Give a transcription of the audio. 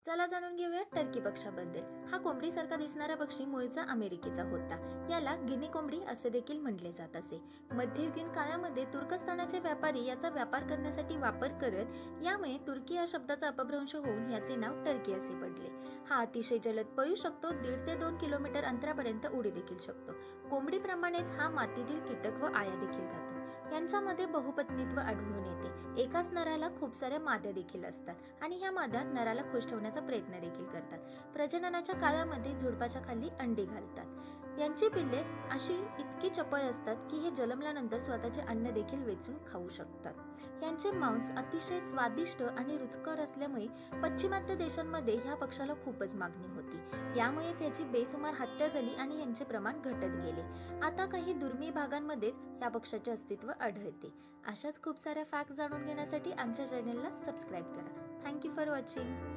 चला जाणून घेऊया टर्की पक्षाबद्दल। हा कोंबडीसारखा दिसणारा पक्षी मूळचा अमेरिकेचा होता। याला गिनी कोंबडी असे देखील म्हटले जात असे। मध्ययुगीन काळामध्ये तुर्कस्तानाचे व्यापारी याचा व्यापार करण्यासाठी वापर करत, यामुळे तुर्की या शब्दाचा अपभ्रंश होऊन याचे नाव टर्की असे पडले। हा अतिशय जलद पळू शकतो, 1.5 ते 2 किलोमीटर अंतरापर्यंत उडी देखील शकतो। कोंबडीप्रमाणेच हा मातीतील कीटक व आया देखील खातो। यांच्यामध्ये बहुपत्नीत्व आढळून येते। एकाच नराला खूप साऱ्या माद्या देखील असतात आणि ह्या माद्या नराला खुश ठेवण्याचा प्रयत्न देखील करतात। प्रजननाच्या काळामध्ये झुडपाच्या खाली अंडी घालतात। यांची पिल्ले अशी इतकी चपळ असतात की हे जन्मल्यानंतर स्वतःचे अन्न देखील वेचून खाऊ शकतात। यांचे मांस अतिशय स्वादिष्ट आणि रुचकर असल्यामुळे पश्चिमात्य देशांमध्ये ह्या पक्षाला खूपच मागणी होती। यामुळेच याची बेसुमार हत्या झाली आणि यांचे प्रमाण घटत गेले। आता काही दुर्मिळ भागांमध्येच या पक्षाचे अस्तित्व आढळते। अशाच खूप साऱ्या फॅक्ट जाणून घेण्यासाठी आमच्या चॅनलला सबस्क्राईब करा। Thank you for watching.